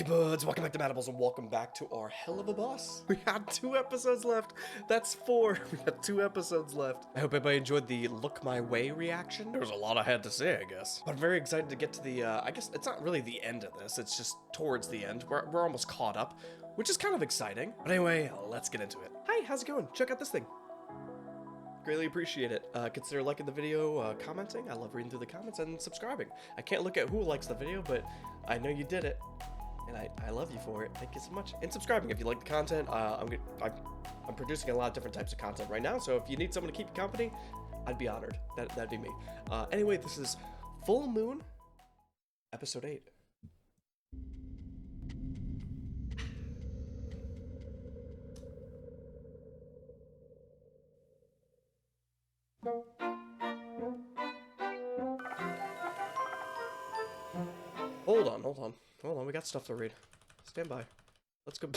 buds, welcome back to Madables and welcome back to our hell of a boss. We had 2 episodes left. That's 4. We got 2 episodes left. I hope everybody enjoyed the look my way reaction. There was a lot I had to say, I guess. But I'm very excited to get to the, I guess it's not really the end of this. It's just towards the end. We're almost caught up, which is kind of exciting. But anyway, let's get into it. Hi, how's it going? Check out this thing. Greatly appreciate it. Consider liking the video, commenting. I love reading through the comments, and subscribing. I can't look at who likes the video, but I know you did it. And I love you for it. Thank you so much. And subscribing if you like the content. I'm producing a lot of different types of content right now, so if you need someone to keep you company, I'd be honored. That'd be me. Anyway, this is Full Moon, Episode 8. Hold on, we got stuff to read. Stand by. Let's go.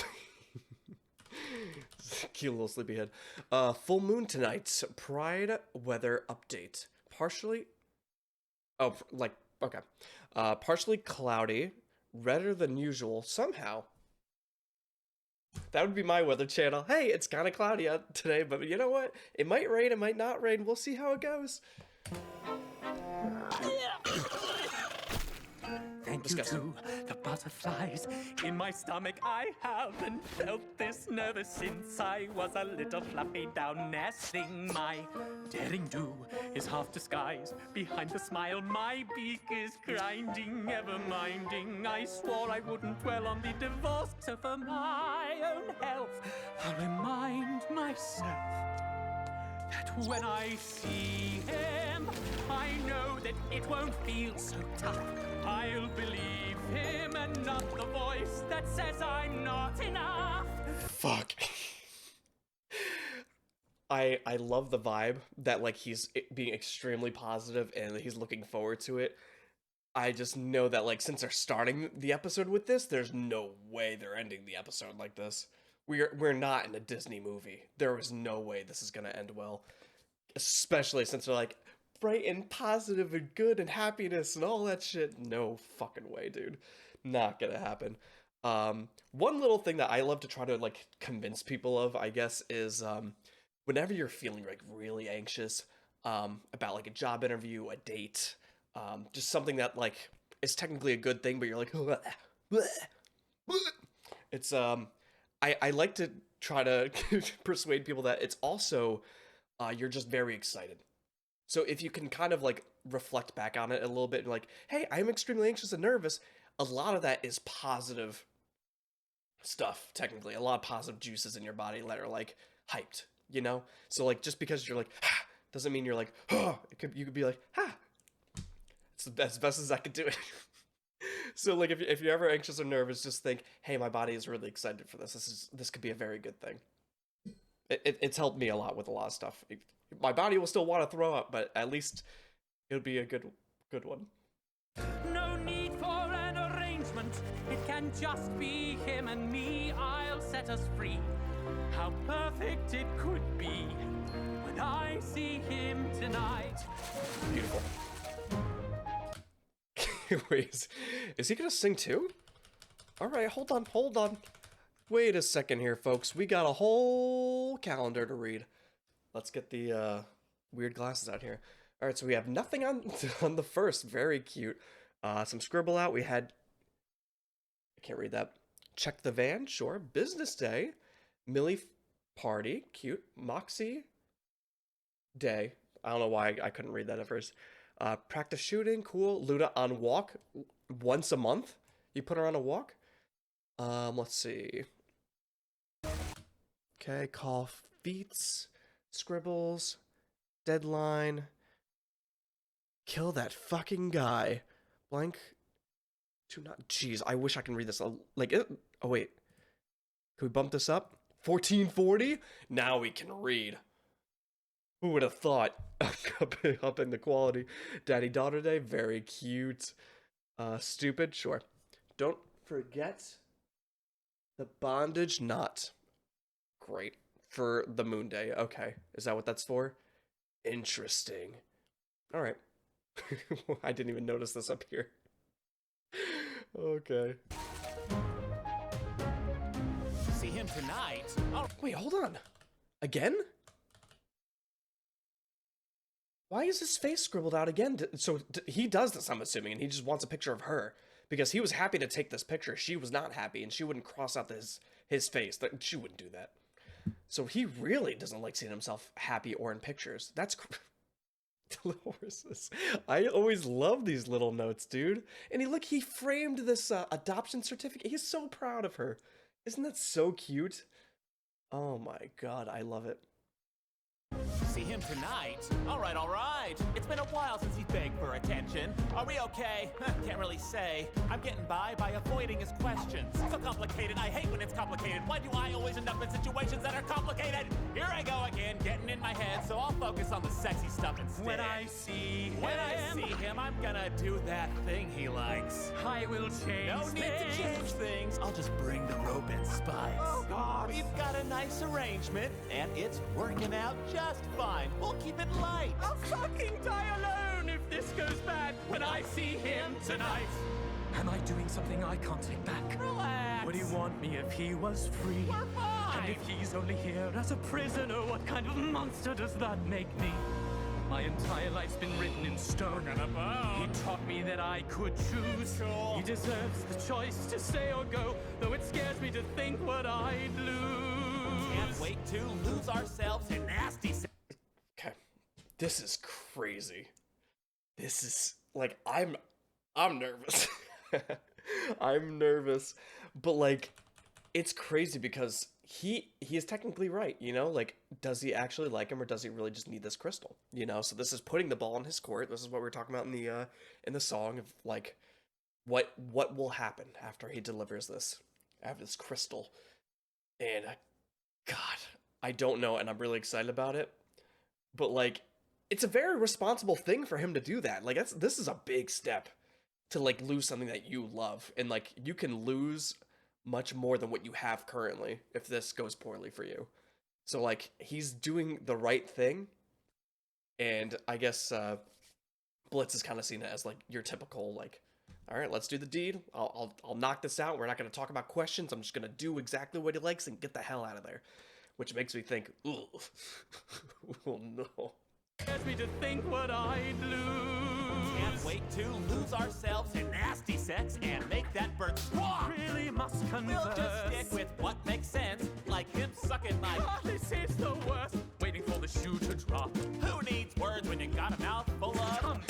Cute little sleepyhead. Full moon tonight. Pride weather update. Partially cloudy. Redder than usual. Somehow. That would be my weather channel. Hey, it's kind of cloudy out today, but you know what? It might rain, it might not rain. We'll see how it goes. Thank you to the butterflies in my stomach. I haven't felt this nervous since I was a little fluffy down nestling. My daring do is half disguised behind the smile. My beak is grinding, ever minding. I swore I wouldn't dwell on the divorce, so for my own health, I'll remind myself that when I see him, I know that it won't feel so tough. I'll believe him and not the voice that says I'm not enough. Fuck. I love the vibe that, like, he's being extremely positive and he's looking forward to it. I just know that, like, since they're starting the episode with this, there's no way they're ending the episode like this. We're not in a Disney movie. There is no way this is gonna end well. Especially since they're like bright and positive and good and happiness and all that shit. No fucking way, dude. Not gonna happen. One little thing that I love to try to, like, convince people of, I guess, is whenever you're feeling, like, really anxious about, like, a job interview, a date, just something that, like, is technically a good thing, but you're like, it's I like to try to persuade people that it's also, you're just very excited. So if you can kind of, like, reflect back on it a little bit and, like, hey, I'm extremely anxious and nervous, a lot of that is positive stuff, technically. A lot of positive juices in your body that are, like, hyped, you know? So, like, just because you're like, ah, doesn't mean you're like, oh, you could be like, ah. It's as best as I could do it. So, like, if you're ever anxious or nervous, just think, hey, my body is really excited for this. This could be a very good thing. It's helped me a lot with a lot of stuff. My body will still want to throw up, but at least it'll be a good one. No need for an arrangement. It can just be him and me. I'll set us free. How perfect it could be when I see him tonight. Beautiful. Wait, is he gonna sing too? Alright, hold on. Wait a second here, folks. We got a whole calendar to read. Let's get the weird glasses out here. Alright, so we have nothing on the first. Very cute. Some scribble out. We had... I can't read that. Check the van. Sure. Business day. Millie party. Cute. Moxie day. I don't know why I couldn't read that at first. Practice shooting, cool. Luna on walk once a month. You put her on a walk. Let's see. Okay, call feats, scribbles, deadline. Kill that fucking guy. Blank. Do not. Jeez, I wish I can read this. Like, oh wait. Can we bump this up? 1440. Now we can read. Who would have thought? Upping the quality. Daddy-daughter day, very cute. Stupid, sure. Don't forget the bondage knot. Great. For the moon day, okay. Is that what that's for? Interesting. Alright. I didn't even notice this up here. Okay. him tonight. Wait, hold on. Again? Why is his face scribbled out again? So he does this, I'm assuming, and he just wants a picture of her. Because he was happy to take this picture. She was not happy, and she wouldn't cross out his face. She wouldn't do that. So he really doesn't like seeing himself happy or in pictures. That's... Little horses. I always love these little notes, dude. And he framed this adoption certificate. He's so proud of her. Isn't that so cute? Oh my god, I love it. See him tonight? All right. It's been a while since he begged for attention. Are we okay? Can't really say. I'm getting by avoiding his questions. So complicated. I hate when it's complicated. Why do I always end up in situations that are complicated? Here I go again, getting in my head, so I'll focus on the sexy stuff instead. When I see him, I'm gonna do that thing he likes. I will change No need to change things. I'll just bring the rope and spikes. Oh, God. We've got a nice arrangement, and it's working out just fine. We'll keep it light. I'll fucking die alone if this goes bad when I see him tonight. Am I doing something I can't take back? Relax. Would he want me if he was free? We're fine. And if he's only here as a prisoner, what kind of monster does that make me? My entire life's been written in stone. He taught me that I could choose. He deserves the choice to stay or go, though it scares me to think what I'd lose. Can't wait to lose ourselves in nasty... Okay. This is crazy. This is, like, I'm nervous. I'm nervous. But, like, it's crazy because he is technically right, you know? Like, does he actually like him, or does he really just need this crystal? You know? So this is putting the ball in his court. This is what we were talking about in the song of, like, what will happen after he delivers this crystal. And God, I don't know, and I'm really excited about it. But, like, it's a very responsible thing for him to do that. Like, this is a big step to, like, lose something that you love. And, like, you can lose much more than what you have currently if this goes poorly for you. So, like, he's doing the right thing. And I guess Blitz is kind of seen as, like, your typical, like, all right, let's do the deed. I'll knock this out. We're not going to talk about questions. I'm just going to do exactly what he likes and get the hell out of there. Which makes me think, ooh, oh no. Scares me to think what I'd lose. Can't wait to lose ourselves in nasty sex and make that bird squawk. Really must converse. We'll just stick with what makes sense, like him sucking my... Oh, this is the worst. Waiting for the shoe to drop. Who needs words when you got a mouth full of...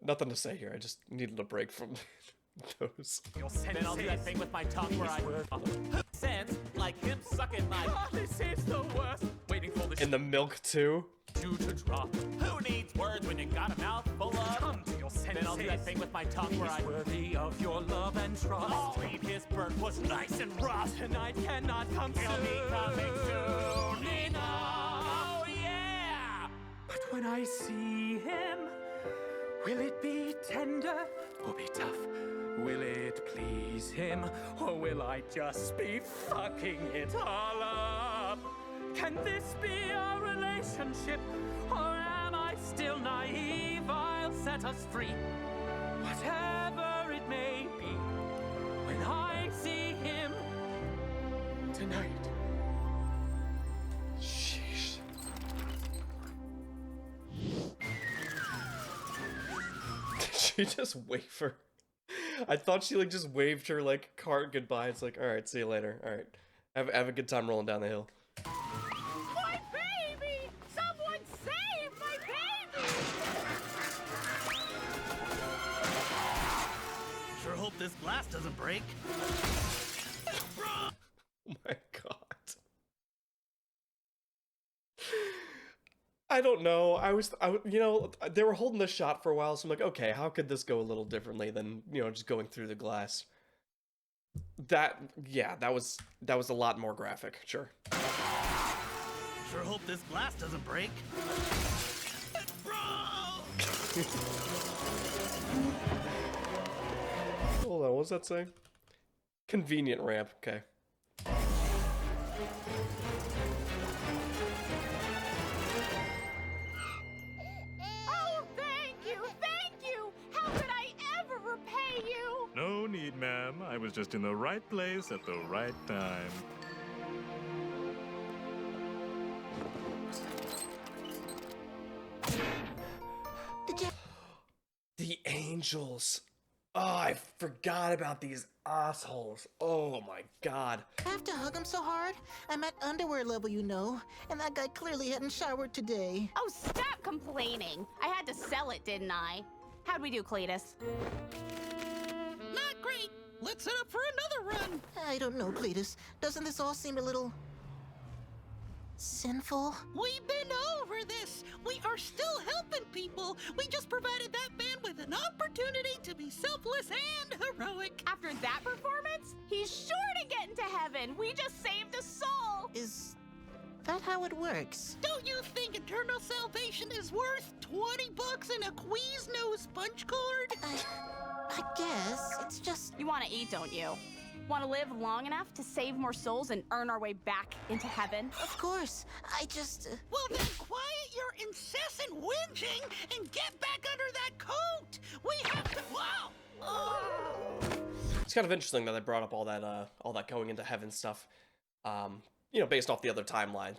Nothing to say here. I just needed a break from those. Then I'll do that thing with my tongue where I sense like him sucking my. Oh, this is the worst. Waiting for the in the milk too. Shoe to drop. Who needs words when you got a mouth full of? Come to your senses. Then I'll do that thing with my tongue where I worthy of your love and trust. I'll leave his bird was nice and rough. Tonight cannot come soon. He'll be coming soon enough. Oh yeah. But when I see him. Will it be tender or be tough? Will it please him or will I just be fucking it all up? Can this be a relationship or am I still naive? I'll set us free, whatever it may be, when I see him tonight. Sheesh. She just waved her. I thought she like just waved her like card goodbye. It's like, all right, see you later. All right, have a good time rolling down the hill. My baby! Someone save my baby! Sure hope this glass doesn't break. Oh my god. I don't know. You know, they were holding the shot for a while, so I'm like, okay, how could this go a little differently than, you know, just going through the glass? That was a lot more graphic, sure. Sure hope this glass doesn't break. Hold on, what was that saying? Convenient ramp, okay. I was just in the right place at the right time. The angels. Oh, I forgot about these assholes. Oh my god. I have to hug him so hard. I'm at underwear level, you know. And that guy clearly hadn't showered today. Oh, stop complaining. I had to sell it, didn't I? How'd we do, Cletus? Not great. Let's set up for another run. I don't know, Cletus. Doesn't this all seem a little... sinful? We've been over this. We are still helping people. We just provided that man with an opportunity to be selfless and heroic. After that performance, he's sure to get into heaven. We just saved a soul. Is that how it works? Don't you think eternal salvation is worth 20 bucks and a Quiznos sponge cord? I guess. It's just... You want to eat, don't you? Want to live long enough to save more souls and earn our way back into heaven? Of course. I just... Well, then quiet your incessant whinging and get back under that coat. We have to... Wow! It's kind of interesting that they brought up all that going into heaven stuff. You know, based off the other timeline.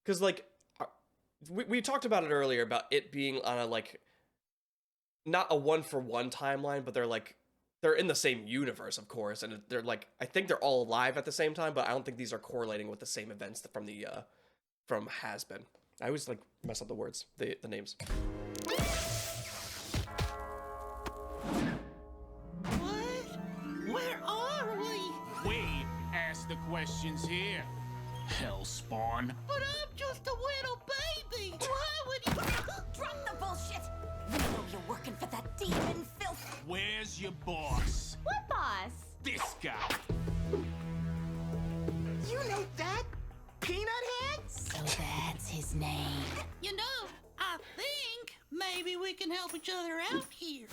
Because, like, we talked about it earlier about it being on a, like, not a one-for-one timeline, but they're in the same universe, of course, and they're like, I think they're all alive at the same time, but I don't think these are correlating with the same events from the, from Has Been. I always, like, mess up the words, the names. What? Where are we? We ask the questions here, Hellspawn. But I'm just a little baby. Why would you... Drop the bullshit. We know you're working for that demon filth. Where's your boss? What boss? This guy. You know that? Peanut Head? So that's his name. You know, I think maybe we can help each other out here.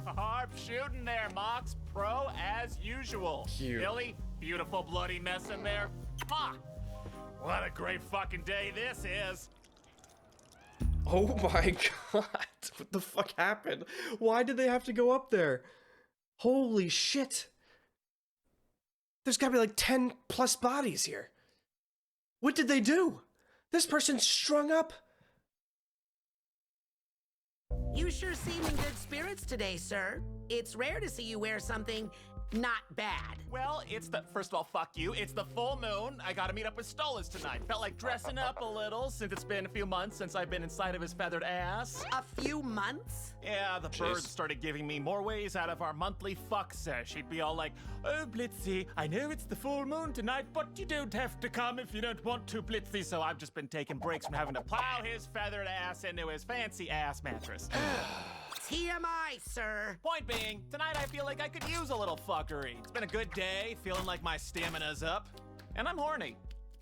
Harp shooting there, Mox. Pro as usual. Cute. Billy, beautiful bloody mess in there. Mwah. What a great fucking day this is. Oh my god, what the fuck happened? Why did they have to go up there? Holy shit. There's gotta be like 10 plus bodies here. What did they do? This person's strung up. You sure seem in good spirits today, sir. It's rare to see you wear something not bad. Well, first of all, fuck you. It's the full moon. I gotta meet up with Stolas tonight. Felt like dressing up a little since it's been a few months since I've been inside of his feathered ass. A few months? Yeah, the birds started giving me more ways out of our monthly fuck sesh. He'd be all like, oh, Blitzy, I know it's the full moon tonight, but you don't have to come if you don't want to, Blitzy. So I've just been taking breaks from having to plow his feathered ass into his fancy ass mattress. TMI, sir. Point being, tonight I feel like I could use a little fuckery. It's been a good day, feeling like my stamina's up, and I'm horny.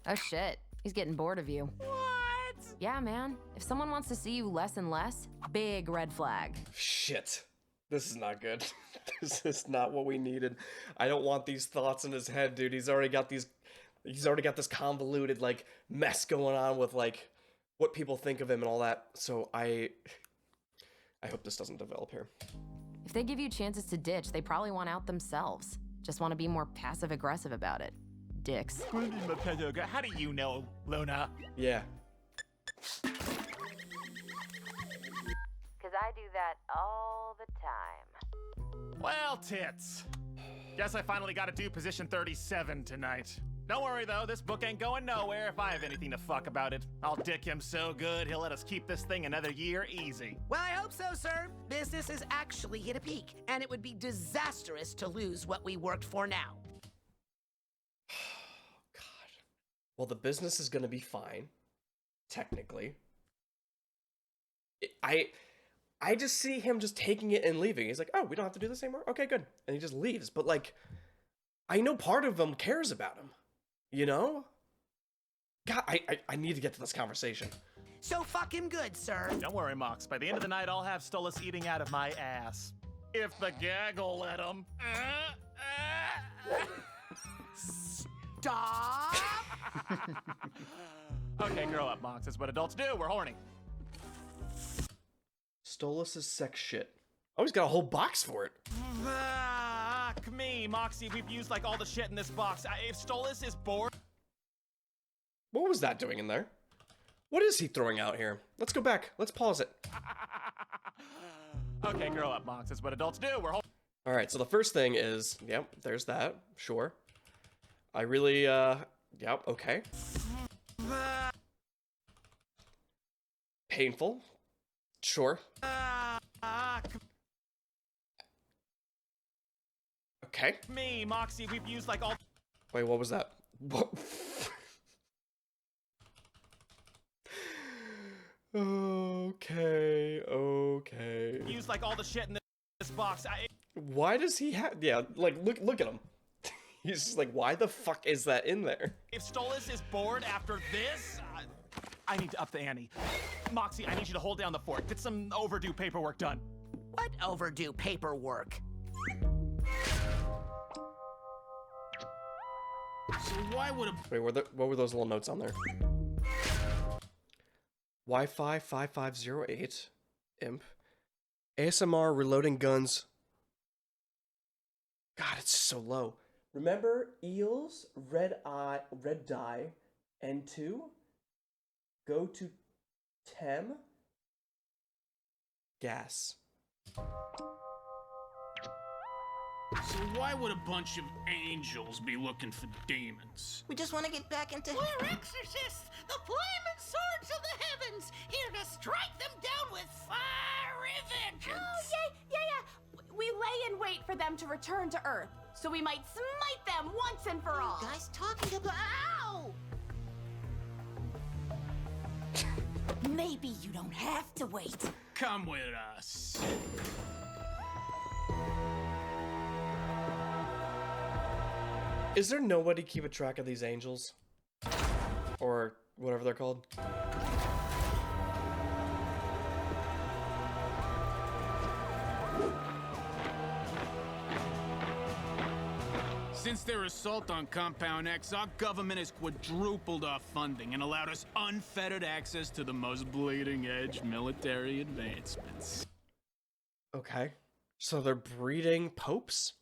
Oh shit, he's getting bored of you. What? Yeah, man. If someone wants to see you less and less, big red flag. Shit. This is not good. This is not what we needed. I don't want these thoughts in his head, dude. He's already got this convoluted, like, mess going on with, like, what people think of him and all that. So I hope this doesn't develop here. If they give you chances to ditch, they probably want out themselves. Just want to be more passive-aggressive about it. Dicks. How do you know, Luna? Yeah. Because I do that all the time. Well, tits. Guess I finally got to do position 37 tonight. Don't worry, though, this book ain't going nowhere if I have anything to fuck about it. I'll dick him so good, he'll let us keep this thing another year easy. Well, I hope so, sir. Business has actually hit a peak, and it would be disastrous to lose what we worked for now. God. Well, the business is gonna be fine, technically. I just see him just taking it and leaving. He's like, oh, we don't have to do this anymore? Okay, good. And he just leaves. But, like, I know part of him cares about him. You know? God, I need to get to this conversation. So fuck him good, sir. Don't worry, Mox. By the end of the night, I'll have Stolas eating out of my ass. If the gag will let him. Stop! Okay, grow up, Mox. That's what adults do. We're horny. Stolas' sex shit. Oh, he's got a whole box for it. Fuck me, Moxie. We've used like all the shit in this box. If Stolas is bored. What was that doing in there? What is he throwing out here? Let's go back. Let's pause it. Okay, grow up, Mox. That's what adults do. We're All right, so the first thing is, yep, there's that. Sure. I really, yep, okay. Painful. Sure. Okay. Me, Moxie. We've used like all. Wait, what was that? What? Okay. Used like all the shit in this box. Why does he have? Yeah, like look at him. He's just like, why the fuck is that in there? If Stolas is bored after this, I need to up the ante. Moxie, I need you to hold down the fort. Get some overdue paperwork done. What overdue paperwork? So why would a Wait, what were those little notes on there? Wi-Fi 5508 imp ASMR reloading guns. God, it's so low. Remember eels, red dye, N2. Go to Tem. Gas. so why would a bunch of angels be looking for demons? We just want to get back into. We're exorcists, the flaming swords of the heavens, here to strike them down with fiery vengeance. Oh, yeah. We lay in wait for them to return to Earth, so we might smite them once and for all. Guys talking about. Ow! Maybe you don't have to wait. Come with us. Is there nobody keeping track of these angels? Or whatever they're called? Since their assault on Compound X, our government has quadrupled our funding and allowed us unfettered access to the most bleeding-edge military advancements. Okay. So they're breeding popes?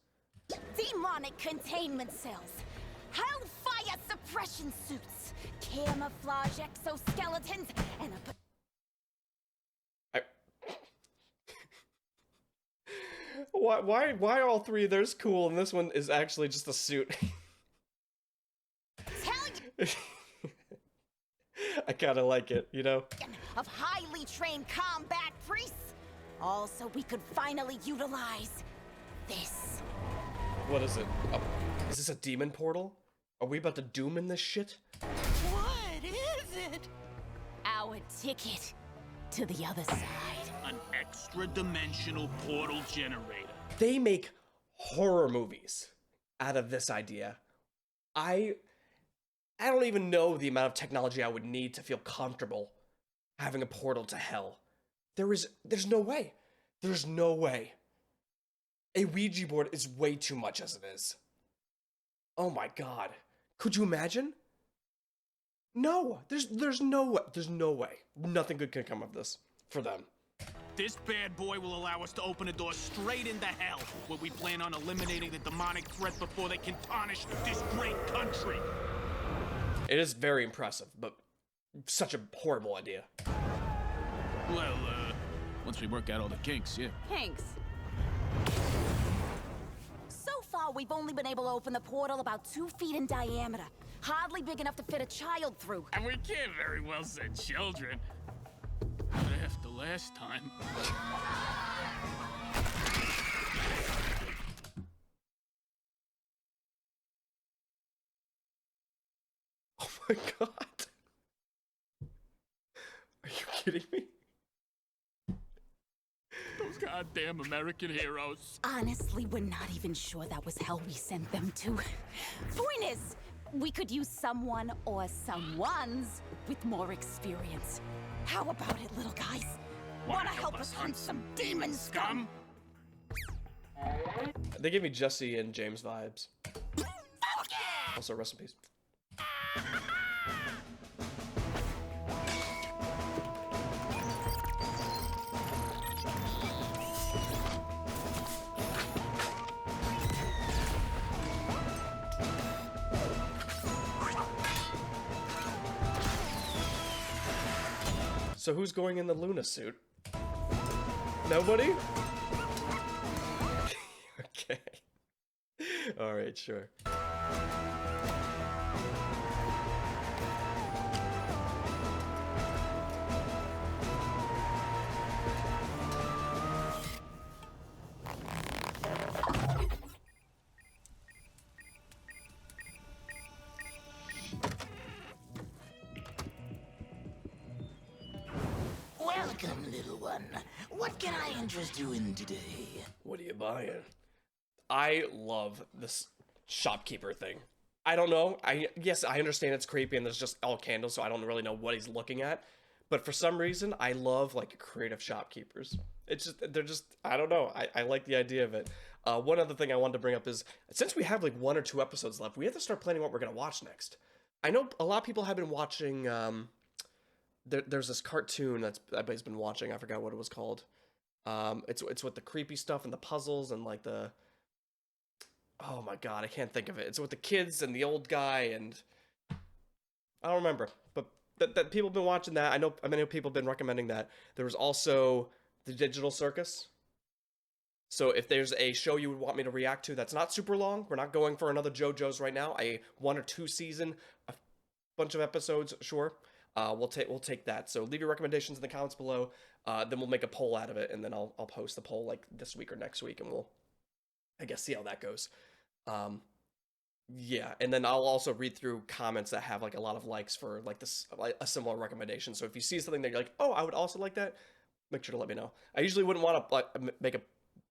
Demonic containment cells, hellfire suppression suits, camouflage exoskeletons, and a... Why all three of theirs cool and this one is actually just a suit? I kinda like it, you know? of highly trained combat priests. Also, we could finally utilize this. What is it? Oh, is this a demon portal? Are we about to doom in this shit? What is it? Our ticket to the other side. An extra-dimensional portal generator. They make horror movies out of this idea. I don't even know the amount of technology I would need to feel comfortable having a portal to hell. There's no way. There's no way. A Ouija board is way too much as it is. Oh my god. Could you imagine? No, there's no way. There's no way. Nothing good can come of this for them. This bad boy will allow us to open a door straight into hell, where we plan on eliminating the demonic threat before they can tarnish this great country. It is very impressive, but such a horrible idea. Well, once we work out all the kinks, yeah. Thanks. So far, we've only been able to open the portal about 2 feet in diameter. Hardly big enough to fit a child through. And we can't very well send children. Not after last time. Oh my god. Are you kidding me? Those goddamn American heroes. Honestly, we're not even sure that was hell we sent them to. Point is, we could use someone or someones with more experience. How about it, little guys? Wanna help us hunt some demon scum? They give me Jesse and James vibes. Also, rest in peace. So who's going in the Luna suit? Nobody? Okay. Alright, sure. Welcome, little one. What can I interest you in today? What are you buying? I love this shopkeeper thing. I don't know. Yes, I understand it's creepy and there's just all candles, so I don't really know what he's looking at. But for some reason, I love like creative shopkeepers. It's just they're just I don't know. I like the idea of it. One other thing I wanted to bring up is since we have like 1 or 2 episodes left, we have to start planning what we're gonna watch next. I know a lot of people have been watching. There's this cartoon that everybody's been watching. I forgot what it was called. It's with the creepy stuff and the puzzles and like the. Oh my god, I can't think of it. It's with the kids and the old guy and I don't remember. But that people have been watching that. I know many people have been recommending that. There was also the Digital Circus. So if there's a show you would want me to react to that's not super long, we're not going for another JoJo's right now. A 1 or 2 season, a bunch of episodes, sure. We'll take that. So leave your recommendations in the comments below. Then we'll make a poll out of it, and then I'll post the poll like this week or next week, and we'll I guess see how that goes. Yeah, and then I'll also read through comments that have like a lot of likes for like this like a similar recommendation. So if you see something that you're like, oh, I would also like that, make sure to let me know. I usually wouldn't want to like make a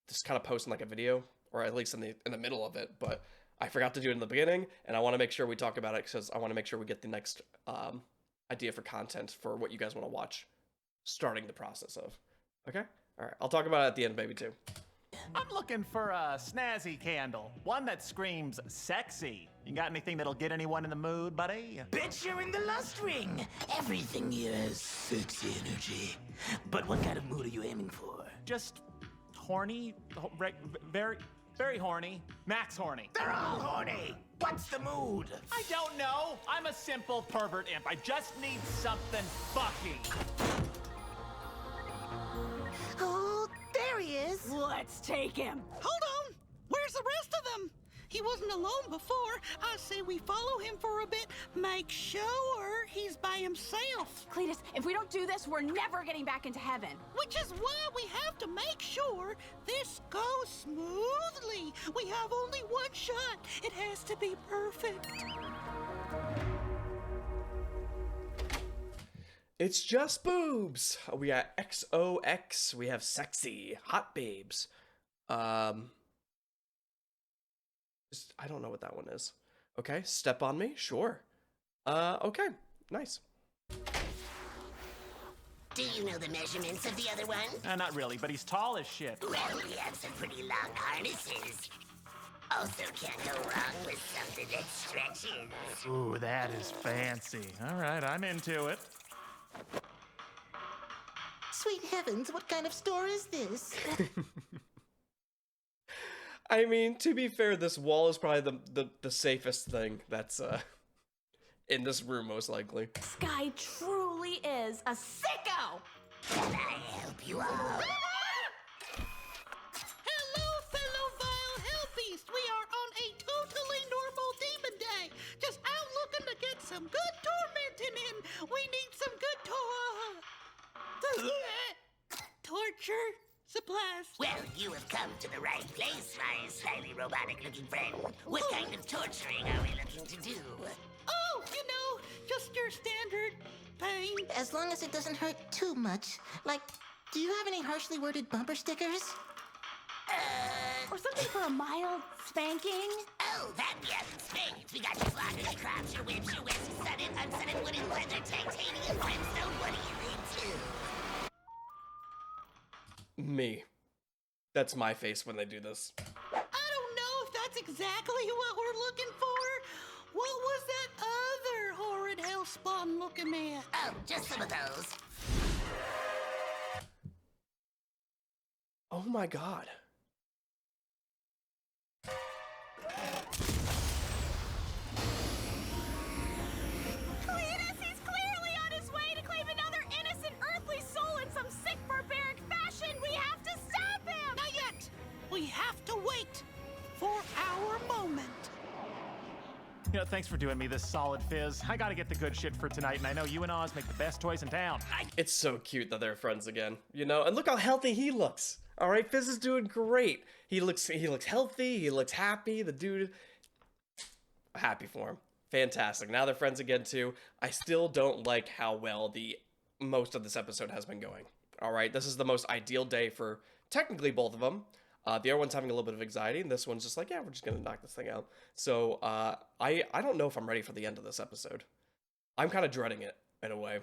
just kind of post in like a video or at least in the middle of it, but I forgot to do it in the beginning, and I want to make sure we talk about it because I want to make sure we get the next idea for content for what you guys want to watch, starting the process of. Okay, all right, I'll talk about it at the end, maybe too. I'm looking for a snazzy candle, one that screams sexy. You got anything that'll get anyone in the mood, buddy? Bet you're in the lust ring. Everything here has sexy energy. But what kind of mood are you aiming for? Just horny, very, very horny, max horny. They're all horny. What's the mood? I don't know. I'm a simple pervert imp. I just need something fucking. Oh, there he is. Let's take him. Hold on! Where's the rest of them? He wasn't alone before. I say we follow him for a bit, make sure he's by himself. Cletus, if we don't do this, we're never getting back into heaven. Which is why we have to make sure this goes smoothly. We have only 1 shot. It has to be perfect. It's just boobs. We got XOX. We have sexy hot babes. I don't know what that one is. Okay, step on me, sure. Okay, nice. Do you know the measurements of the other one? Not really, but he's tall as shit. Well, we have some pretty long harnesses. Also can't go wrong with something that stretches. Ooh, that is fancy. All right, I'm into it. Sweet heavens, what kind of store is this? I mean, to be fair, this wall is probably the safest thing that's in this room, most likely. This guy truly is a sicko! Can I help you all? Hello, fellow vile hell beast. We are on a totally normal demon day. Just out looking to get some good tormenting in. We need some good torture supplies. Well, you have come to the right place, my slightly robotic-looking friend. What kind of torturing are we looking to do? Oh, you know, just your standard pain. As long as it doesn't hurt too much. Like, do you have any harshly worded bumper stickers? Or something for a mild spanking? Oh, that we haven't spanked. We got your blockers, your crops, your whips, your whips, sunted, unsunted, wooden, leather, titanium, brimstone. What do you into? Me. That's my face when they do this. I don't know if that's exactly what we're looking for. What was that other horrid hellspawn looking man? Oh, just some of those. Oh my god. Cletus, he's clearly on his way to claim another innocent Earth You know, thanks for doing me this solid, Fizz. I gotta get the good shit for tonight, and I know you and Oz make the best toys in town. It's so cute that they're friends again, you know? And look how healthy he looks. All right, Fizz is doing great. He looks healthy, he looks happy. The dude, happy for him. Fantastic. Now they're friends again too. I still don't like how well the most of this episode has been going. All right, this is the most ideal day for technically both of them. The other one's having a little bit of anxiety, and this one's just like, yeah, we're just gonna knock this thing out. So I don't know if I'm ready for the end of this episode. I'm kind of dreading it in a way,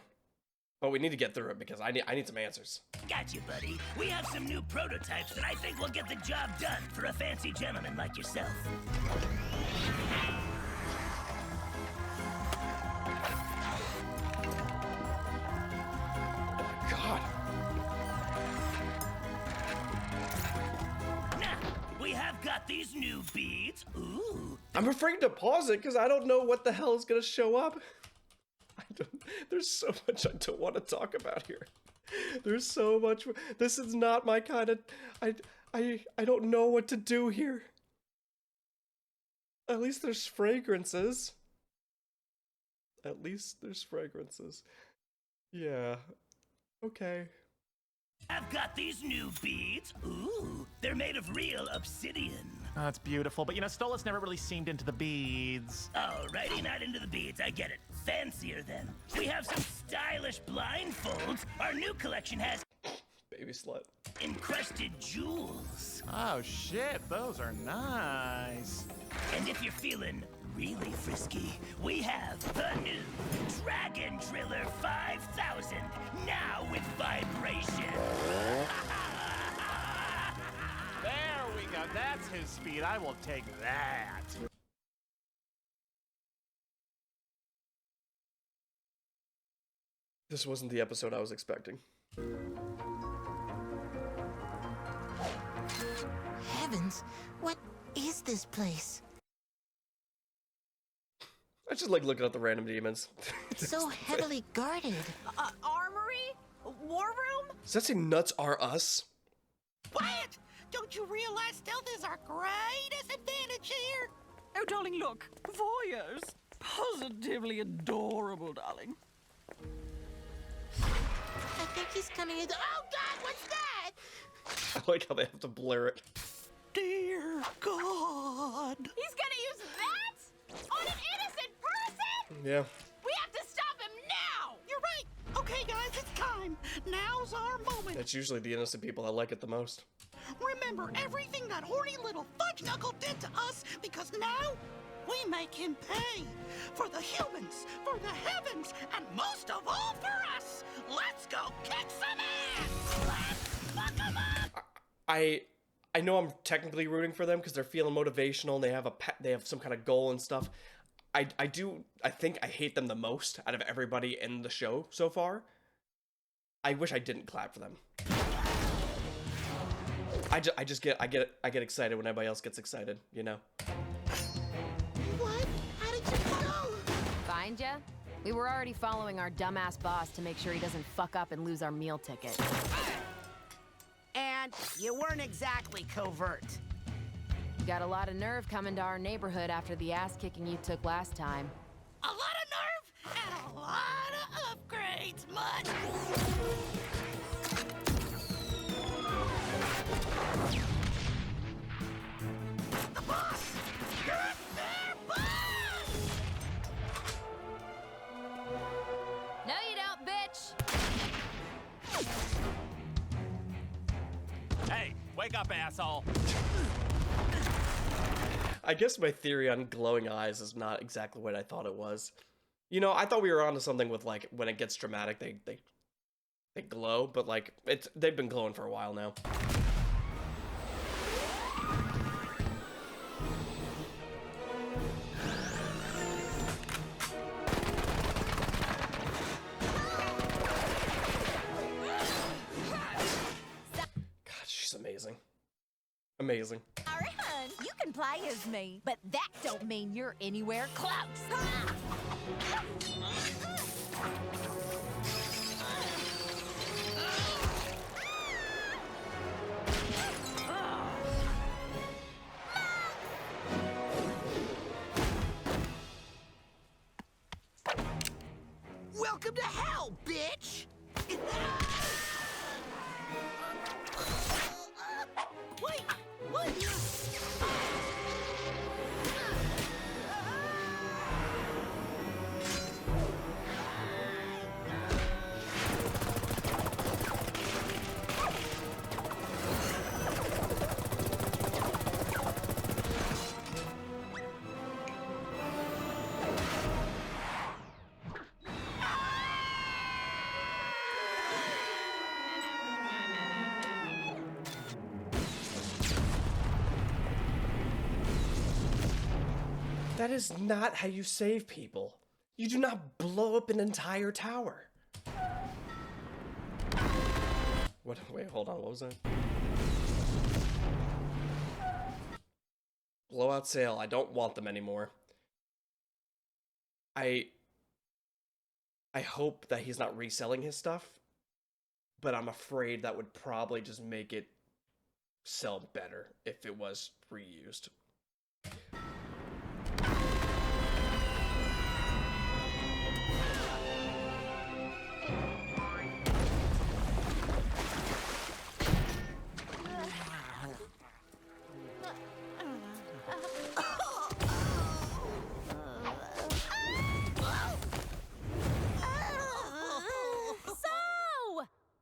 but we need to get through it because I need some answers. Got you, buddy. We have some new prototypes that I think will get the job done for a fancy gentleman like yourself. God. Now, we have got these new beads. Ooh. I'm afraid to pause it because I don't know what the hell is gonna show up. There's so much I don't want to talk about here. There's so much. This is not my kind of. I don't know what to do here. At least there's fragrances. At least there's fragrances. Yeah. Okay. I've got these new beads. Ooh, they're made of real obsidian. Oh, that's beautiful, but you know, Stolas never really seemed into the beads. Alrighty, not into the beads, I get it. Fancier then. We have some stylish blindfolds. Our new collection has baby slut encrusted jewels. Oh shit, those are nice. And if you're feeling really frisky, we have the new Dragon Driller 5000, now with vibration. There we go, that's his speed. I will take that. This wasn't the episode I was expecting. Heavens, what is this place? I just like looking at the random demons. It's so heavily guarded. Armory? War room? Does that say nuts are us? Quiet! Don't you realize stealth is our greatest advantage here? Oh, darling, look. Voyeurs. Positively adorable, darling. I think he's coming in. Oh God, what's that? I like how they have to blur it. Dear God. He's gonna use that? On an innocent person? Yeah. We have to stop him now! You're right. Okay, guys, it's time. Now's our moment. It's usually the innocent people that like it the most. Remember everything that horny little fudge knuckle did to us, because now we make him pay. For the humans, for the heavens, and most of all for us. Let's go kick some ass! Let's fuck 'em up! I know I'm technically rooting for them because they're feeling motivational and they have some kind of goal and stuff. I think I hate them the most out of everybody in the show so far. I wish I didn't clap for them. I get excited when everybody else gets excited, you know. What? How did you know? Find ya? We were already following our dumbass boss to make sure he doesn't fuck up and lose our meal ticket. And you weren't exactly covert. You got a lot of nerve coming to our neighborhood after the ass kicking you took last time. A lot of nerve and a lot of upgrades, mud. The boss! Get there, boss! No, you don't, bitch! Hey, wake up, asshole. I guess my theory on glowing eyes is not exactly what I thought it was. You know, I thought we were onto something with like when it gets dramatic, they glow, but like they've been glowing for a while now. God, she's amazing. Amazing. All right, hun, you can play as me, but that don't mean you're anywhere close. go, bitch! Wait, what? That is not how you save people. You do not blow up an entire tower. What? Wait, hold on. What was that? Blowout sale. I don't want them anymore. I hope that he's not reselling his stuff, but I'm afraid that would probably just make it sell better if it was reused.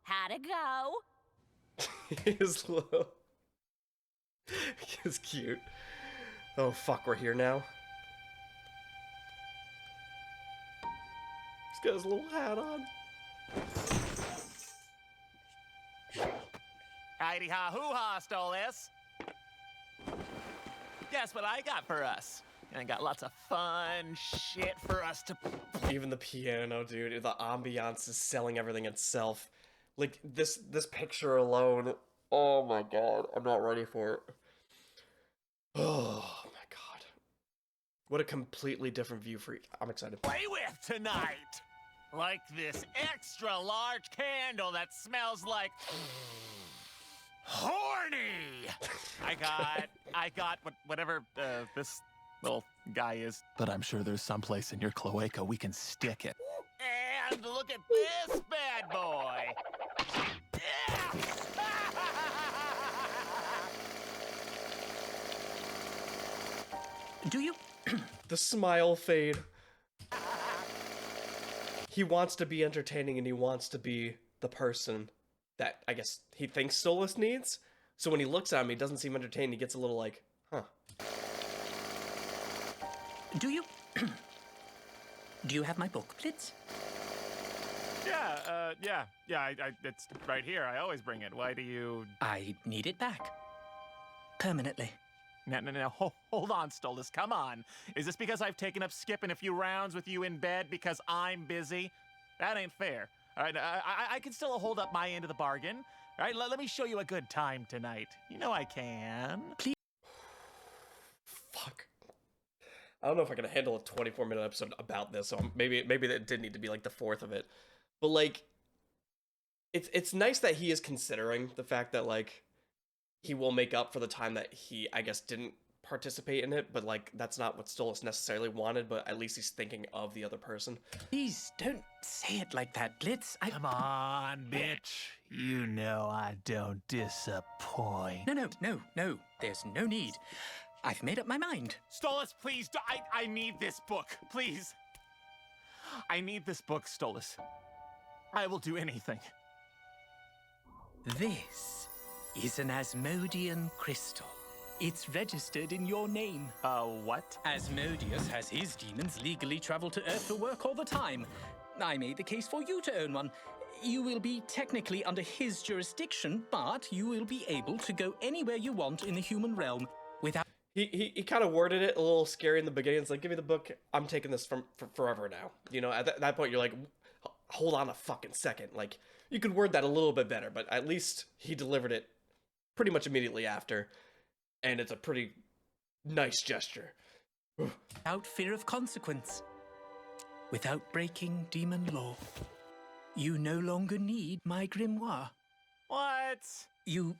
How'd it go? He's low. He's cute. Oh fuck, we're here now. He's got his little hat on. Heidi ha hoo ha, Stolas. Guess what I got for us? And I got lots of fun shit for us to. Even the piano, dude. The ambiance is selling everything itself. Like this picture alone. Oh my god, I'm not ready for it. Oh my god. What a completely different view for I'm excited. Play with tonight. Like this extra large candle that smells like horny. I got whatever this little guy is. But I'm sure there's someplace in your cloaca we can stick it. And look at this bad boy. Do you? The smile fade. He wants to be entertaining and he wants to be the person that I guess he thinks Stolas needs. So when he looks at him, he doesn't seem entertained. He gets a little like, huh. Do you? Do you have my book, Blitz? Yeah. It's right here. I always bring it. Why do you? I need it back. Permanently. No. Hold on, Stolas. Come on. Is this because I've taken up skipping a few rounds with you in bed because I'm busy? That ain't fair. All right, I can still hold up my end of the bargain. All right, let me show you a good time tonight. You know I can. Please. Fuck. I don't know if I can handle a 24-minute episode about this, so maybe that did need to be like the fourth of it. But like, it's nice that he is considering the fact that like he will make up for the time that he, I guess, didn't participate in it, but like that's not what Stolas necessarily wanted, but at least he's thinking of the other person. Please don't say it like that, Blitz. Come on, bitch. You know I don't disappoint. No. There's no need. I've made up my mind. Stolas, please. I need this book. Please. I need this book, Stolas. I will do anything. This is an Asmodean crystal. It's registered in your name. What? Asmodeus has his demons legally travel to Earth for work all the time. I made the case for you to own one. You will be technically under his jurisdiction, but you will be able to go anywhere you want in the human realm without... He kind of worded it a little scary in the beginning. It's like, give me the book. I'm taking this for forever now. You know, at that point, you're like, hold on a fucking second. Like, you could word that a little bit better, but at least he delivered it pretty much immediately after. And it's a pretty nice gesture. Without fear of consequence. Without breaking demon law. You no longer need my grimoire. What? You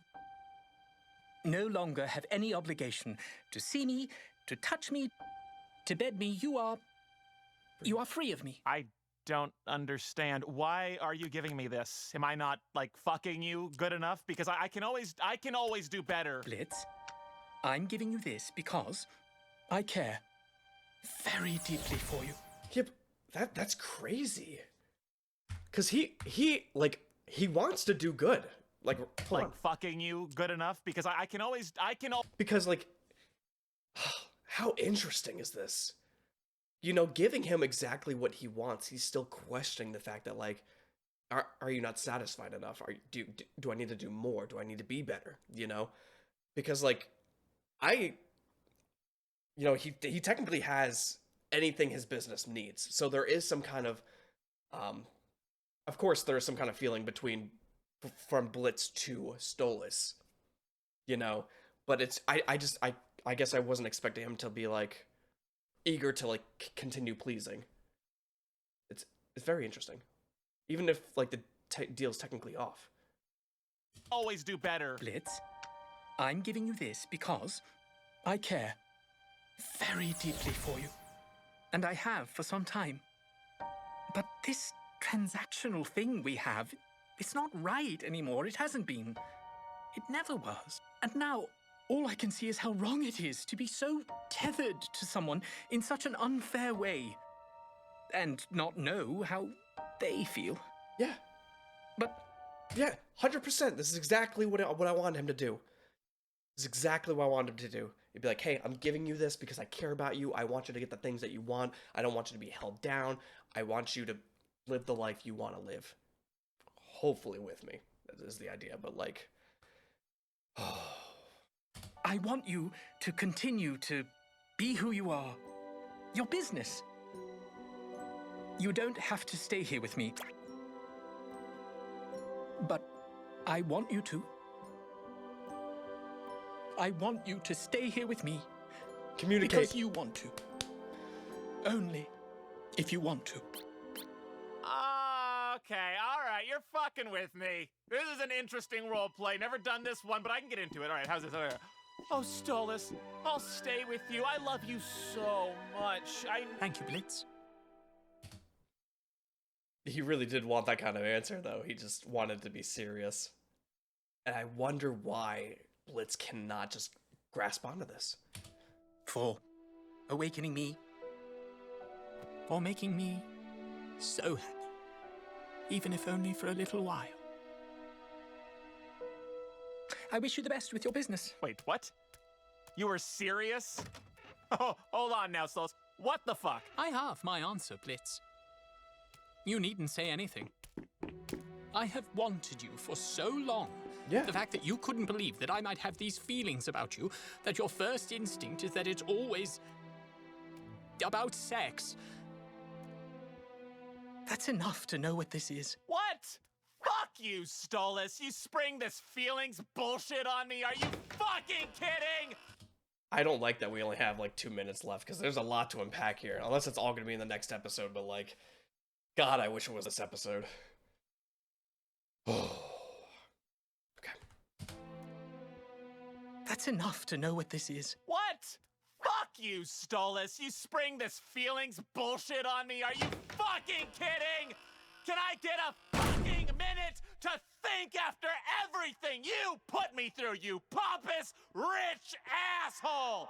no longer have any obligation to see me, to touch me, to bed me. You are free of me. I don't understand. Why are you giving me this? Am I not, like, fucking you good enough? Because I can always do better. Blitz, I'm giving you this because I care very deeply for you. Yep, that's crazy. Cause he wants to do good. Like, fucking you good enough? Because I can always because like, how interesting is this? You know, giving him exactly what he wants, he's still questioning the fact that, like, are you not satisfied enough? Do I need to do more? Do I need to be better? You know, because like, he technically has anything his business needs. So there is some kind of course, there is some kind of feeling from Blitz to Stolas, you know. But it's I guess I wasn't expecting him to be like eager to like continue pleasing. It's very interesting, even if like the deal's technically off. always do better. Blitz, I'm giving you this because I care very deeply for you. And I have for some time. But this transactional thing we have, it's not right anymore. It hasn't been. It never was. And now, all I can see is how wrong it is to be so tethered to someone in such an unfair way. And not know how they feel. Yeah. But... yeah, 100%. This is exactly what I wanted him to do. This is exactly what I wanted him to do. It'd be like, hey, I'm giving you this because I care about you. I want you to get the things that you want. I don't want you to be held down. I want you to live the life you want to live. Hopefully with me. That is the idea, but like... I want you to continue to be who you are. Your business. You don't have to stay here with me. But I want you to. I want you to stay here with me. Communicate. Because you want to. Only if you want to. Okay, alright, you're fucking with me. This is an interesting role play. Never done this one, but I can get into it. Alright, how's this? All right. Oh, Stolas, I'll stay with you. I love you so much. Thank you, Blitz. He really did want that kind of answer, though. He just wanted to be serious. And I wonder why Blitz cannot just grasp onto this. For awakening me. For making me so happy. Even if only for a little while. I wish you the best with your business. Wait, what? You were serious? Oh, hold on now, Stolas. What the fuck? I have my answer, Blitz. You needn't say anything. I have wanted you for so long. Yeah. The fact that you couldn't believe that I might have these feelings about you, that your first instinct is that it's always about sex. That's enough to know what this is. What? Fuck you, Stolas. You spring this feelings bullshit on me. Are you fucking kidding? I don't like that we only have like 2 minutes left because there's a lot to unpack here. Unless it's all going to be in the next episode, but like, God, I wish it was this episode. Okay. That's enough to know what this is. What? Fuck you, Stolas. You spring this feelings bullshit on me. Are you fucking kidding? Can I get a fucking minute to think after everything you put me through, you pompous, rich asshole?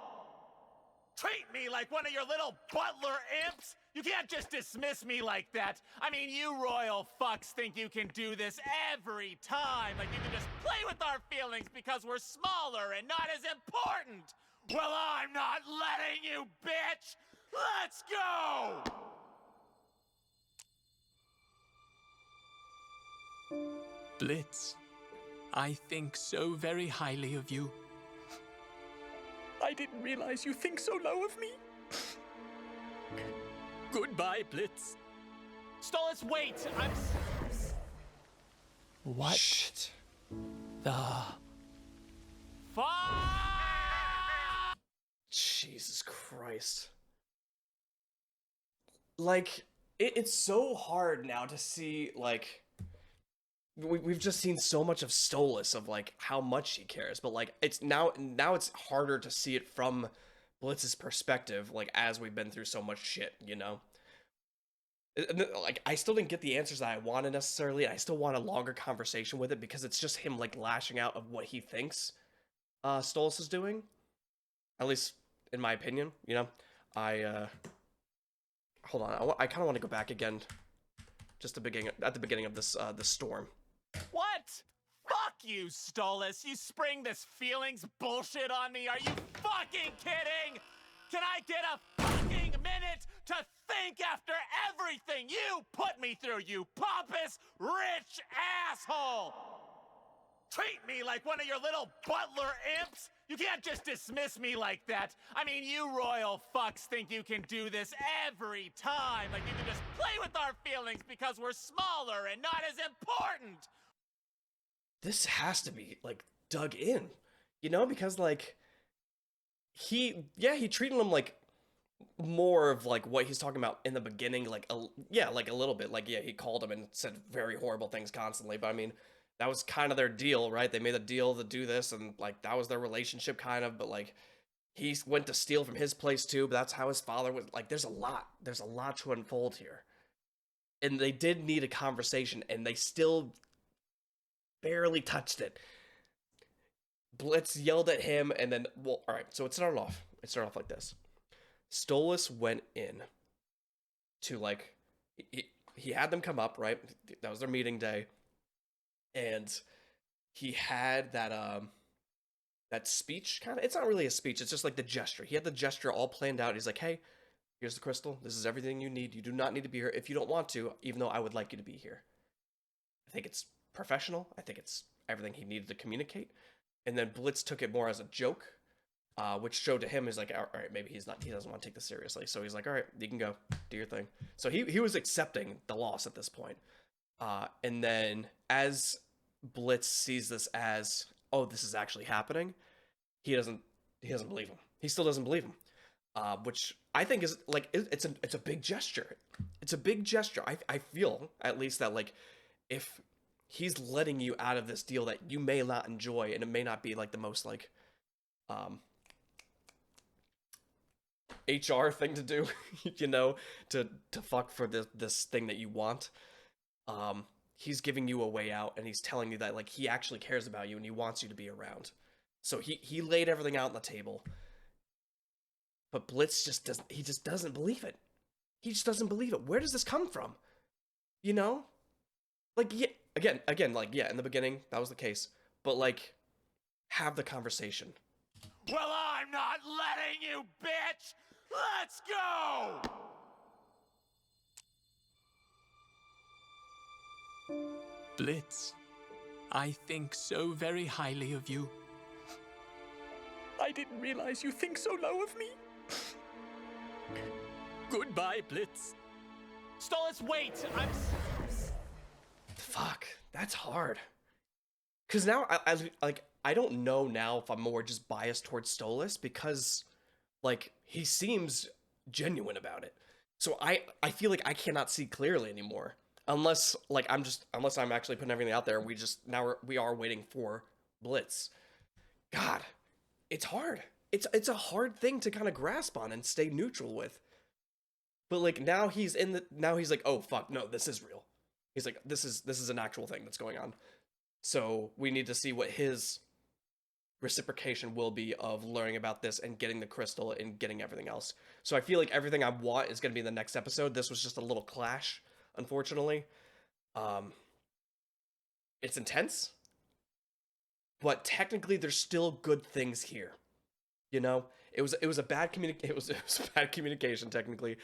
Treat me like one of your little butler imps? You can't just dismiss me like that. I mean, you royal fucks think you can do this every time. Like you can just play with our feelings because we're smaller and not as important. Well, I'm not letting you, bitch! Let's go! Blitz, I think so very highly of you. I didn't realize you think so low of me. Goodbye, Blitz. Stolas, wait! What? Shit. The... Fuck! Jesus Christ. Like, it's so hard now to see, like... We've just seen so much of Stolas, of like how much he cares, but like it's now it's harder to see it from Blitz's perspective, like as we've been through so much shit, you know. Like, I still didn't get the answers that I wanted necessarily. I still want a longer conversation with it because it's just him like lashing out of what he thinks Stolas is doing. At least in my opinion, you know. I hold on. I kind of want to go back again, just at the beginning of this the storm. What? Fuck you, Stolas. You spring this feelings bullshit on me. Are you fucking kidding? Can I get a fucking minute to think after everything you put me through, you pompous, rich asshole? Treat me like one of your little butler imps? You can't just dismiss me like that. I mean, you royal fucks think you can do this every time. Like you can just play with our feelings because we're smaller and not as important. This has to be like dug in, you know, because like he treated him like more of like what he's talking about in the beginning, like like a little bit, like he called him and said very horrible things constantly, but I mean that was kind of their deal, right? They made a deal to do this, and like that was their relationship kind of, but like he went to steal from his place too, but that's how his father was. Like there's a lot to unfold here, and they did need a conversation, and they still barely touched it. Blitz yelled at him, and then, well, all right, so it started off like this. Stolas went in to, like, he had them come up, right? That was their meeting day, and he had that speech, kind of. It's not really a speech, it's just like the gesture. He had the gesture all planned out. He's like, hey, here's the crystal. This is everything you need. You do not need to be here if you don't want to, even though I would like you to be here. I think it's professional. I think it's everything he needed to communicate. And then Blitz took it more as a joke, which showed to him is like, all right, maybe he doesn't want to take this seriously. So he's like, all right, you can go, do your thing. So he was accepting the loss at this point. And then as Blitz sees this as, oh, this is actually happening, he doesn't believe him. He still doesn't believe him, which I think is like it's a big gesture. It's a big gesture. I feel at least that like if he's letting you out of this deal that you may not enjoy, and it may not be like the most like HR thing to do, you know, to fuck for this thing that you want. He's giving you a way out, and he's telling you that like he actually cares about you and he wants you to be around. So he laid everything out on the table. But Blitz just doesn't believe it. He just doesn't believe it. Where does this come from? You know? Like, yeah, again, like, yeah, in the beginning, that was the case. But, like, have the conversation. Well, I'm not letting you, bitch! Let's go! Blitz, I think so very highly of you. I didn't realize you think so low of me. Goodbye, Blitz. Stolas, wait! Fuck, that's hard. Because now, I don't know now if I'm more just biased towards Stolas, because, like, he seems genuine about it. So I feel like I cannot see clearly anymore. Unless I'm actually putting everything out there, and we are waiting for Blitz. God, it's hard. It's a hard thing to kind of grasp on and stay neutral with. But like now he's like, oh fuck, no, this is real. He's like, this is an actual thing that's going on. So we need to see what his reciprocation will be of learning about this and getting the crystal and getting everything else. So I feel like everything I want is going to be in the next episode. This was just a little clash, unfortunately. It's intense, but technically there's still good things here. You know, it was a bad bad communication technically.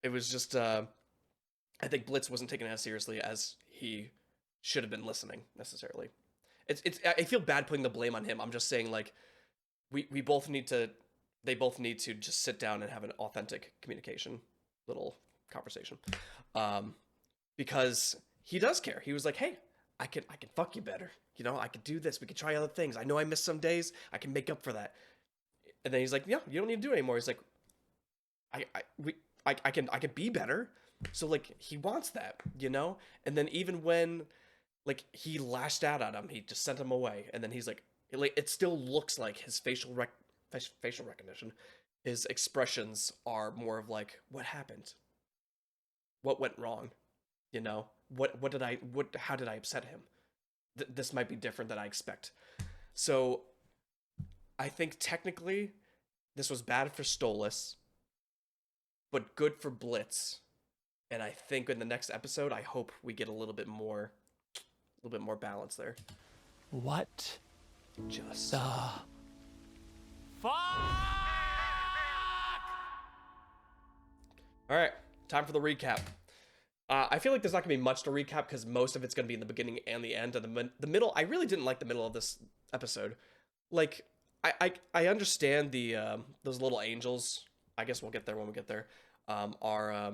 It was just I think Blitz wasn't taken as seriously as he should have been listening necessarily. I feel bad putting the blame on him. I'm just saying, like, they both need to just sit down and have an authentic communication, little conversation. Because he does care. He was like, hey, I can fuck you better. You know, I could do this. We could try other things. I know I missed some days. I can make up for that. And then he's like, yeah, you don't need to do it anymore. He's like, I can be better. So like he wants that, you know? And then even when like he lashed out at him, he just sent him away. And then he's like it still looks like his facial recognition, his expressions are more of like, what happened? what went wrong, you know? How did I upset him? This might be different than I expect. So I think technically this was bad for Stolas, but good for Blitz. And I think in the next episode, I hope we get a little bit more balance there. What? Just Fuck! All right, time for the recap. I feel like there's not gonna be much to recap because most of it's gonna be in the beginning and the end. And the middle, I really didn't like the middle of this episode. Like, I understand the those little angels. I guess we'll get there when we get there. Are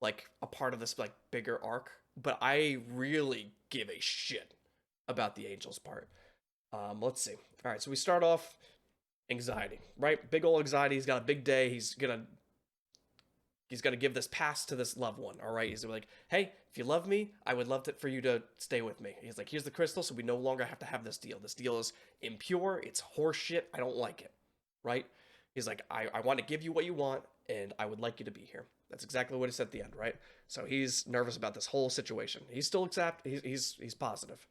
like a part of this like bigger arc, but I really give a shit about the angels part. Let's see. All right, so we start off anxiety, right? Big old anxiety. He's got a big day. He's gonna give this pass to this loved one. All right, he's like, hey, if you love me, I would love for you to stay with me. He's like, here's the crystal, so we no longer have to have this deal. This deal is impure. It's horseshit. I don't like it. Right? He's like, I want to give you what you want, and I would like you to be here. That's exactly what he said at the end, right? So he's nervous about this whole situation. He's still he's positive.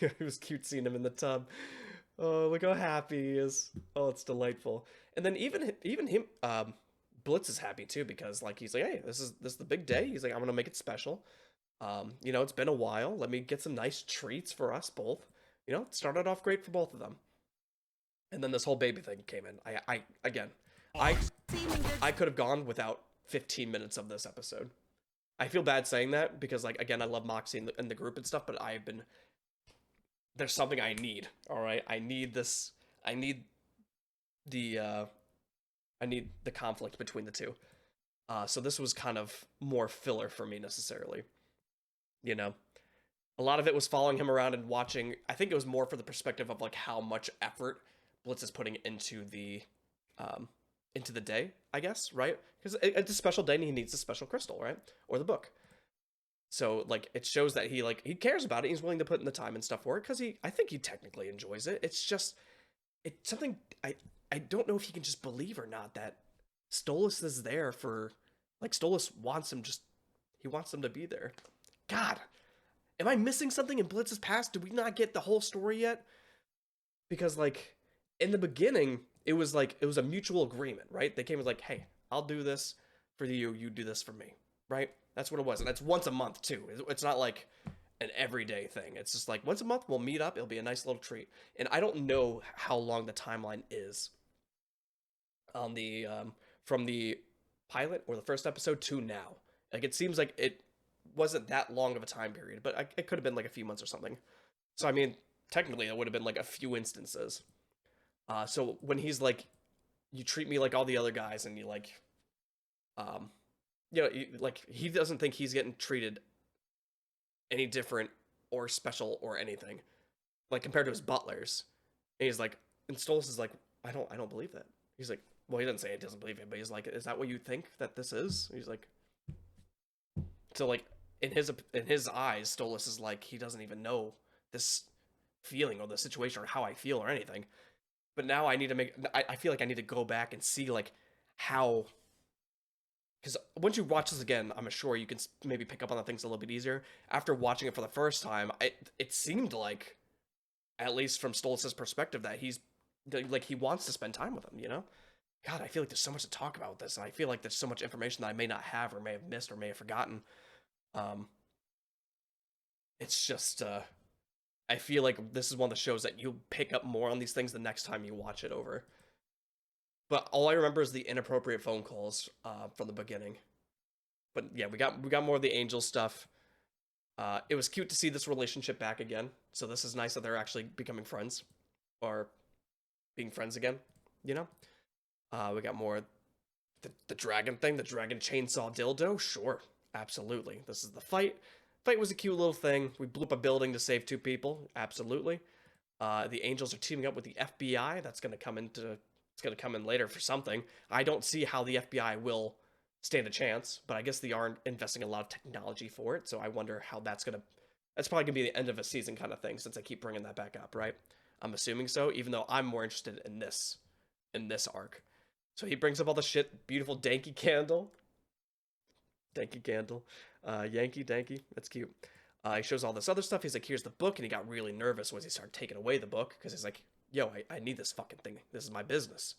It was cute seeing him in the tub. Oh, look how happy he is. Oh, it's delightful. And then even him, Blitz is happy too because like he's like, hey, this is the big day. He's like, I'm gonna make it special. You know, it's been a while. Let me get some nice treats for us both. You know, it started off great for both of them. And then this whole baby thing came in. I could have gone without 15 minutes of this episode. I feel bad saying that because, like, again, I love Moxie in the group and stuff, but there's something I need. All right, I need this. I need the conflict between the two. So this was kind of more filler for me necessarily. You know, a lot of it was following him around and watching. I think it was more for the perspective of like how much effort Blitz is putting into the day, I guess, right? Because it's a special day and he needs a special crystal, right? Or the book. So like it shows that he cares about it. He's willing to put in the time and stuff for it because I think he technically enjoys it. It's something I don't know if he can just believe or not that Stolas is there for, like, Stolas wants him he wants them to be there. God, am I missing something in Blitz's past? Did we not get the whole story yet? Because like in the beginning, it was a mutual agreement, right? They came and like, hey, I'll do this for you, you do this for me, right? That's what it was, and that's once a month too. It's not like an everyday thing. It's just like once a month we'll meet up. It'll be a nice little treat. And I don't know how long the timeline is on the from the pilot or the first episode to now. Like it seems like it wasn't that long of a time period, but it could have been like a few months or something. So I mean, technically it would have been like a few instances. So when he's like, you treat me like all the other guys, and you like, you know, like he doesn't think he's getting treated any different or special or anything, like compared to his butlers. And he's like, and Stolas is like, I don't believe that. He's like, well, he doesn't say he doesn't believe it, but he's like, is that what you think that this is? He's like, so like in his eyes, Stolas is like, he doesn't even know this feeling or the situation or how I feel or anything. But now I feel like I need to go back and see like how, because once you watch this again, I'm sure you can maybe pick up on the things a little bit easier. After watching it for the first time, it seemed like, at least from Stolas' perspective, that he's like he wants to spend time with him, you know? God, I feel like there's so much to talk about with this, and I feel like there's so much information that I may not have or may have missed or may have forgotten. It's just I feel like this is one of the shows that you'll pick up more on these things the next time you watch it over. But all I remember is the inappropriate phone calls from the beginning. But yeah, we got more of the angel stuff. It was cute to see this relationship back again. So this is nice that they're actually becoming friends, or being friends again. You know, we got more the dragon thing, the dragon chainsaw dildo. Sure, absolutely. This is the fight. Fight was a cute little thing. We blew up a building to save 2 people. Absolutely. The angels are teaming up with the FBI. It's gonna come in later for something. I don't see how the FBI will stand a chance, but I guess they are investing a lot of technology for it. So I wonder how that's probably gonna be the end of a season kind of thing, since I keep bringing that back up, right? I'm assuming so, even though I'm more interested in this arc. So he brings up all the shit, beautiful danky candle. Danky Candle. Yankee Danky. That's cute. He shows all this other stuff. He's like, here's the book. And he got really nervous once he started taking away the book. Because he's like, yo, I need this fucking thing. This is my business.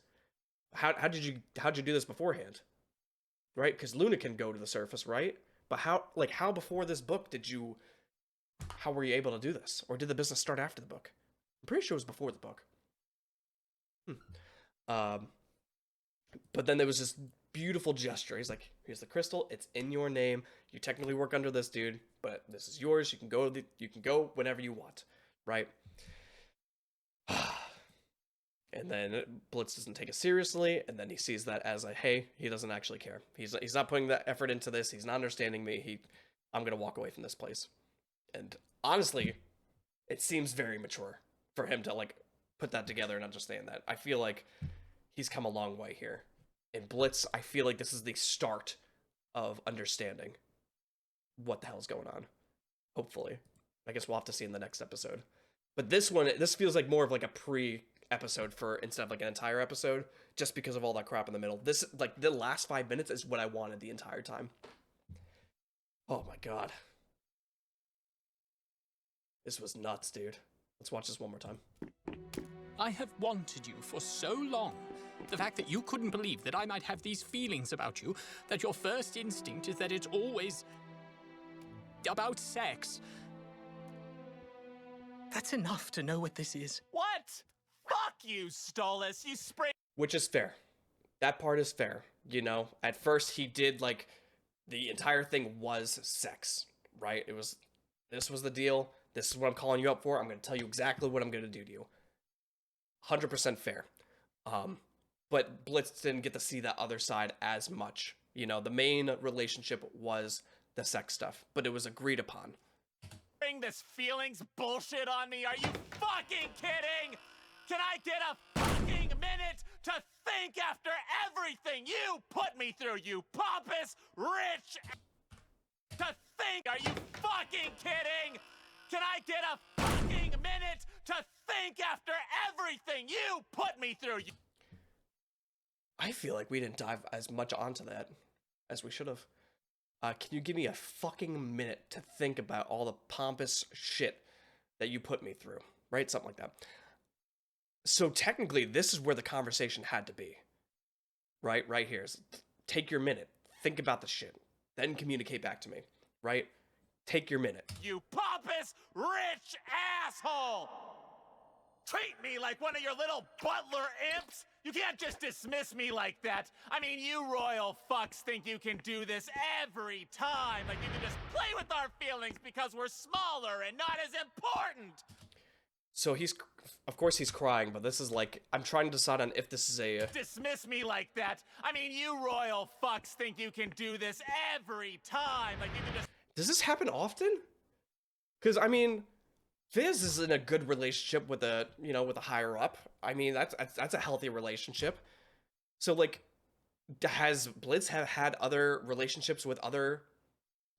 How'd you do this beforehand? Right? Because Luna can go to the surface, right? But how before this book how were you able to do this? Or did the business start after the book? I'm pretty sure it was before the book. But then there was this beautiful gesture. He's like, here's the crystal. It's in your name. You technically work under this dude, but this is yours. You can go whenever you want, right? And then Blitz doesn't take it seriously, and then he sees that as hey, he doesn't actually care. He's not putting that effort into this. He's not understanding me. I'm gonna walk away from this place. And honestly, it seems very mature for him to like put that together and understand that. I feel like he's come a long way here. And Blitz, I feel like this is the start of understanding what the hell's going on. Hopefully. I guess we'll have to see in the next episode. But this feels like more of like a pre-episode instead of like an entire episode, just because of all that crap in the middle. This, like, the last 5 minutes is what I wanted the entire time. Oh my god. This was nuts, dude. Let's watch this one more time. I have wanted you for so long. The fact that you couldn't believe that I might have these feelings about you, that your first instinct is that it's always about sex. That's enough to know what this is. What? Fuck you, Stolas. You spray. Which is fair. That part is fair. You know, at first he did, like, the entire thing was sex, right? This was the deal. This is what I'm calling you up for. I'm going to tell you exactly what I'm going to do to you. 100% fair. But Blitz didn't get to see that other side as much. You know, the main relationship was the sex stuff, but it was agreed upon. Bring this feelings bullshit on me? Are you fucking kidding? Can I get a fucking minute to think after everything you put me through, you pompous, rich... To think? Are you fucking kidding? Can I get a fucking minute to think after everything you put me through? I feel like we didn't dive as much onto that as we should have. Can you give me a fucking minute to think about all the pompous shit that you put me through? Right? Something like that. So technically, this is where the conversation had to be. Right? Right here. Take your minute. Think about the shit. Then communicate back to me. Right? Take your minute. You pompous, rich asshole! Treat me like one of your little butler imps? You can't just dismiss me like that. I mean, you royal fucks think you can do this every time. Like you can just play with our feelings because we're smaller and not as important. So of course he's crying, but this is like, I'm trying to decide on if this is a... Dismiss me like that. I mean, you royal fucks think you can do this every time. Like you can just... Does this happen often? Because, I mean, Fizz is in a good relationship with a higher up. I mean, that's a healthy relationship. So, like, has Blitz had other relationships with other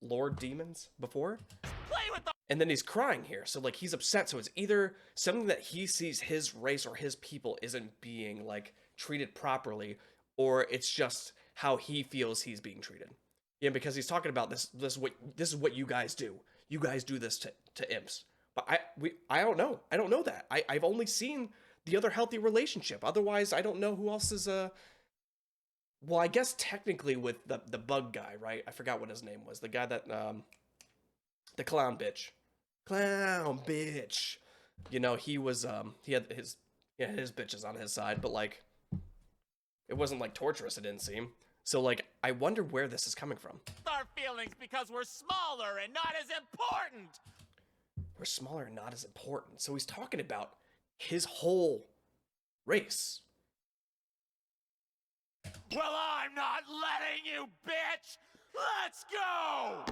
Lord Demons before? And then he's crying here, so, like, he's upset. So it's either something that he sees his race or his people isn't being, like, treated properly, or it's just how he feels he's being treated. Yeah, because he's talking about this is what you guys do. You guys do this to imps. But I don't know. I don't know that. I've only seen the other healthy relationship. Otherwise, I don't know who else is well, I guess technically with the bug guy, right? I forgot what his name was. The guy that the clown bitch. Clown bitch. You know, he was he had his bitches on his side, but like it wasn't like torturous, it didn't seem. So like I wonder where this is coming from. Our feelings because we're smaller and not as important. We're smaller and not as important. So he's talking about his whole race. Well, I'm not letting you, bitch! Let's go!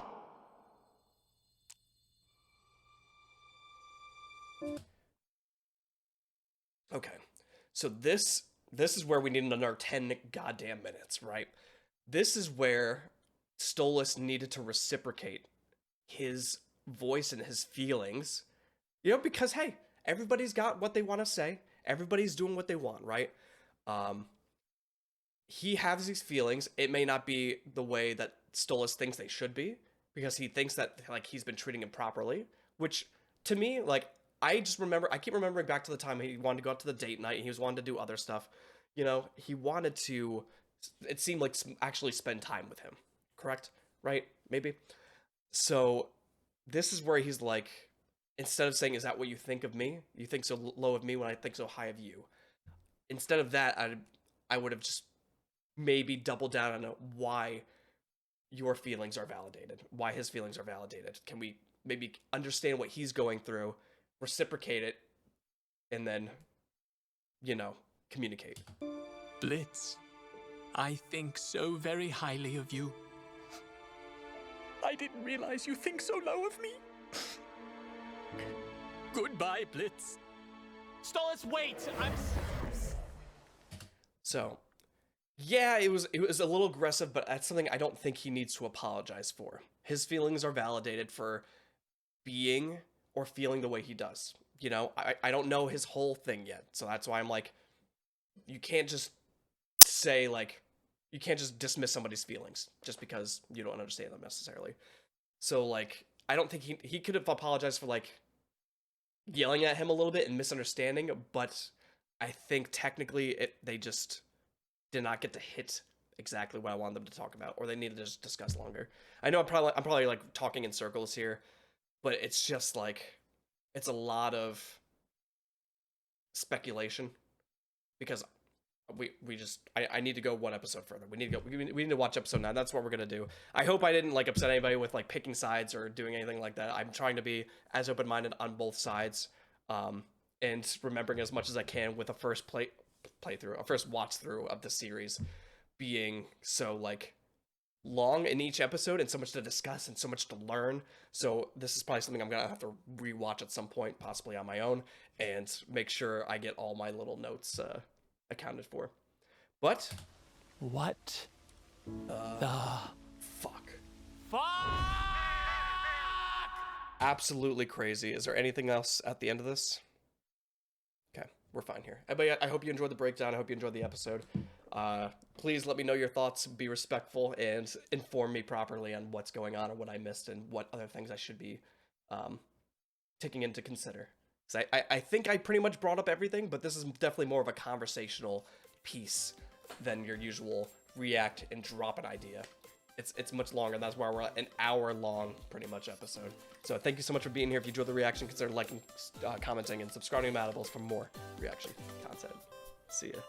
Okay, so this is where we need another 10 goddamn minutes, right? This is where Stolas needed to reciprocate his voice and his feelings, you know, because hey, everybody's got what they want to say, everybody's doing what they want, right? He has these feelings. It may not be the way that Stolas thinks they should be, because he thinks that like he's been treating him properly, which to me, like, I keep remembering back to the time he wanted to go out to the date night and he was wanting to do other stuff. You know, he wanted to, it seemed like, actually spend time with him, correct? Right? Maybe? So this is where he's like, instead of saying, is that what you think of me? You think so low of me when I think so high of you. Instead of that, I would have just maybe doubled down on why your feelings are validated, why his feelings are validated. Can we maybe understand what he's going through, reciprocate it, and then, you know, communicate? Blitz, I think so very highly of you. I didn't realize you think so low of me. Goodbye, Blitz. Stolas, wait! So, yeah, it was a little aggressive, but that's something I don't think he needs to apologize for. His feelings are validated for being or feeling the way he does. You know, I don't know his whole thing yet, so that's why I'm like, you can't just say, like, you can't just dismiss somebody's feelings just because you don't understand them necessarily. So, like, I don't think he could have apologized for, like, yelling at him a little bit and misunderstanding, but I think technically they just did not get to hit exactly what I wanted them to talk about, or they needed to just discuss longer. I know I'm probably like talking in circles here, but it's just like, it's a lot of speculation, because I need to go one episode further. We need to watch episode 9. That's what we're gonna do. I hope I didn't like upset anybody with like picking sides or doing anything like that. I'm trying to be as open-minded on both sides, and remembering as much as I can with a first playthrough, a first watch through of the series being so like long in each episode and so much to discuss and so much to learn. So this is probably something I'm gonna have to rewatch at some point, possibly on my own, and make sure I get all my little notes accounted for. But what the fuck? Fuck! Absolutely crazy. Is there anything else at the end of this? Okay, we're fine here. But I hope you enjoyed the breakdown. I hope you enjoyed the episode. Please let me know your thoughts, be respectful, and inform me properly on what's going on and what I missed and what other things I should be taking into consider. Because I think I pretty much brought up everything, but this is definitely more of a conversational piece than your usual react and drop an idea. It's much longer, and that's why we're at an hour-long, pretty much, episode. So thank you so much for being here. If you enjoyed the reaction, consider liking, commenting, and subscribing to Matables for more reaction content. See ya.